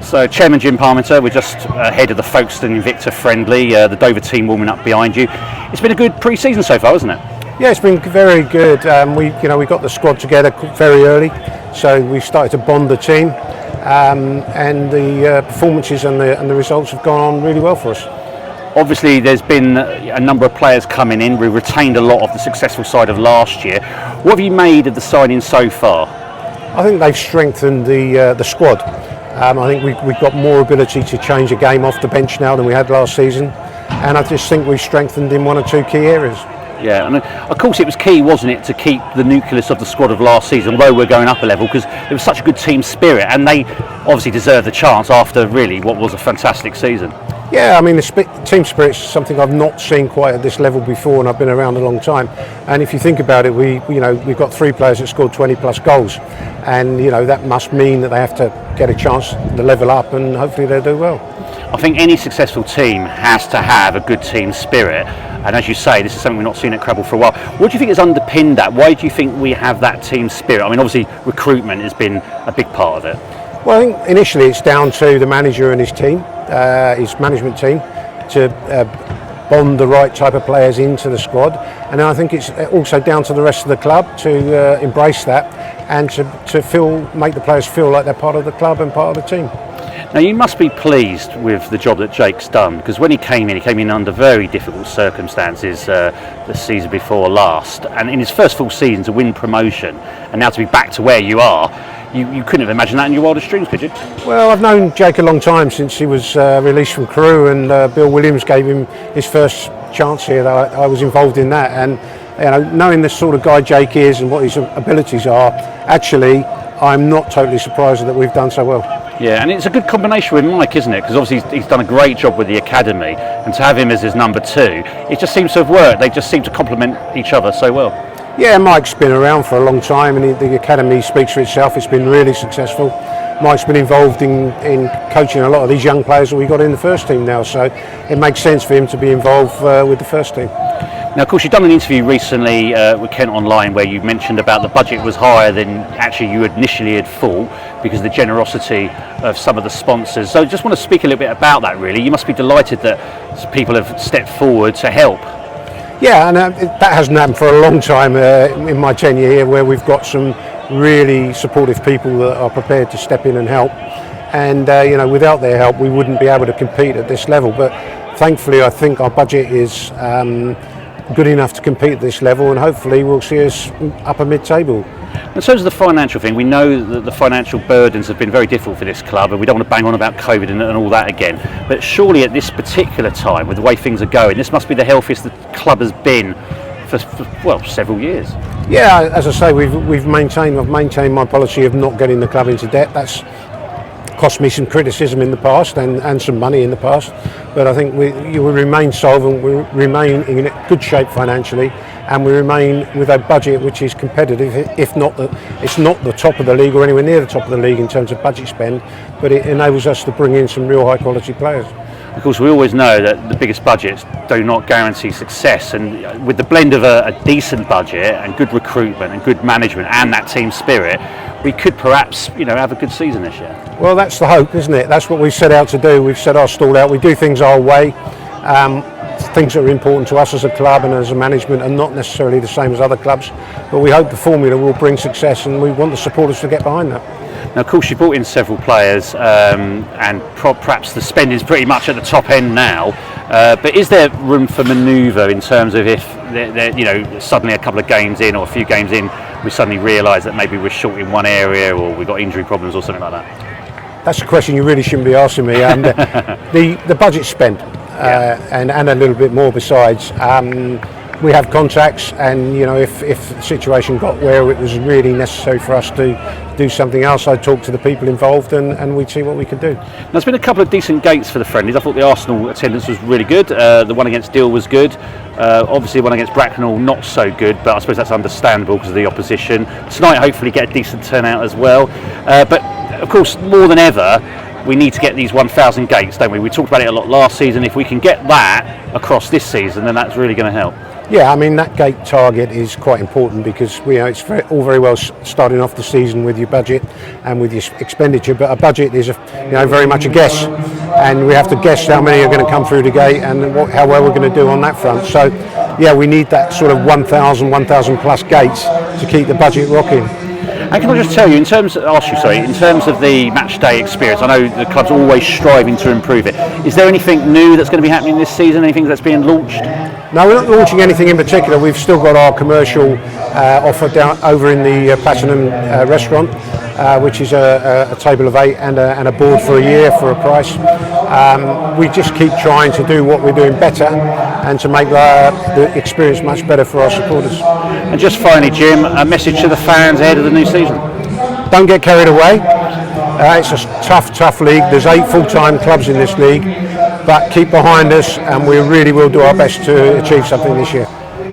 So, Chairman Jim Parmenter, we're just ahead of the Folkestone Invicta friendly, the Dover team warming up behind you. It's been a good pre-season so far, hasn't it? Yeah, it's been very good. We got the squad together very early, so we started to bond the team, and the performances and the results have gone on really well for us. Obviously, there's been a number of players coming in. We retained a lot of the successful side of last year. What have you made of the signings so far? I think they've strengthened the squad. I think we've got more ability to change a game off the bench now than we had last season, and I just think we've strengthened in one or two key areas. Yeah, and of course it was key, wasn't it, to keep the nucleus of the squad of last season, although we're going up a level, because there was such a good team spirit, and they obviously deserved the chance after really what was a fantastic season. Yeah, I mean, the team spirit is something I've not seen quite at this level before, and I've been around a long time. And if you think about it, we've got 3 players that scored 20 plus goals, and that must mean that they have to get a chance to level up, and hopefully they'll do well. I think any successful team has to have a good team spirit, and as you say, this is something we've not seen at Crabble for a while. What do you think has underpinned that? Why do you think we have that team spirit? I mean, obviously recruitment has been a big part of it. Well, I think initially it's down to the manager and his team, his management team, to bond the right type of players into the squad, and then I think it's also down to the rest of the club to embrace that and to make the players feel like they're part of the club and part of the team. Now, you must be pleased with the job that Jake's done, because when he came in under very difficult circumstances the season before last, and in his first full season to win promotion, and now to be back to where you are, you couldn't have imagined that in your wildest dreams, could you? Well, I've known Jake a long time, since he was released from Crewe, and Bill Williams gave him his first chance here. I was involved in that, and knowing the sort of guy Jake is and what his abilities are, actually I'm not totally surprised that we've done so well. Yeah, and it's a good combination with Mike, isn't it? Because obviously he's done a great job with the academy, and to have him as his number 2, it just seems to have worked. They just seem to complement each other so well. Yeah, Mike's been around for a long time, and the academy speaks for itself. It's been really successful. Mike's been involved in coaching a lot of these young players that we got in the first team now, so it makes sense for him to be involved with the first team. Now, of course, you've done an interview recently with Kent Online where you mentioned about the budget was higher than actually you initially had thought because of the generosity of some of the sponsors. So I just want to speak a little bit about that, really. You must be delighted that people have stepped forward to help. Yeah, and that hasn't happened for a long time in my tenure here, where we've got some really supportive people that are prepared to step in and help. And, without their help, we wouldn't be able to compete at this level. But thankfully, I think our budget is good enough to compete at this level, and hopefully we'll see us upper mid-table. In terms of the financial thing, we know that the financial burdens have been very difficult for this club, and we don't want to bang on about COVID and all that again, but surely at this particular time, with the way things are going, this must be the healthiest the club has been for several years. Yeah, as I say, I've maintained my policy of not getting the club into debt. That's cost me some criticism in the past and some money in the past, but I think we remain solvent, we remain in good shape financially, and we remain with a budget which is competitive. If not, it's not the top of the league or anywhere near the top of the league in terms of budget spend, but it enables us to bring in some real high quality players. Of course, we always know that the biggest budgets do not guarantee success, and with the blend of a decent budget and good recruitment and good management and that team spirit, we could perhaps have a good season this year. Well, that's the hope, isn't it? That's what we've set out to do. We've set our stall out. We do things our way. Things that are important to us as a club and as a management are not necessarily the same as other clubs, but we hope the formula will bring success, and we want the supporters to get behind that. Now, of course, you brought in several players, and perhaps the spend is pretty much at the top end now. But is there room for manoeuvre in terms of if suddenly a couple of games in or a few games in, we suddenly realise that maybe we're short in one area or we've got injury problems or something like that? That's a question you really shouldn't be asking me. The budget spent and a little bit more besides. We have contacts, and if the situation got where it was really necessary for us to do something else, I'd talk to the people involved and we'd see what we could do. Now, there's been a couple of decent gates for the friendlies. I thought the Arsenal attendance was really good. The one against Deal was good. Obviously the one against Bracknell not so good, but I suppose that's understandable because of the opposition. Tonight hopefully get a decent turnout as well. But of course, more than ever, we need to get these 1,000 gates, don't we? We talked about it a lot last season. If we can get that across this season, then that's really going to help. Yeah, I mean that gate target is quite important because it's all very well starting off the season with your budget and with your expenditure, but a budget is very much a guess, and we have to guess how many are going to come through the gate and how well we're going to do on that front. So yeah, we need that sort of 1,000 plus gates to keep the budget rocking. And can I just tell you, in terms of the match day experience, I know the club's always striving to improve it. Is there anything new that's going to be happening this season? Anything that's being launched? No, we're not launching anything in particular. We've still got our commercial offer down over in the Platinum restaurant, which is a table of 8 and a board for a year for a price. We just keep trying to do what we're doing better and to make the experience much better for our supporters. And just finally, Jim, a message to the fans ahead of the new season. Don't get carried away. It's a tough league. There's 8 full-time clubs in this league, but keep behind us and we really will do our best to achieve something this year.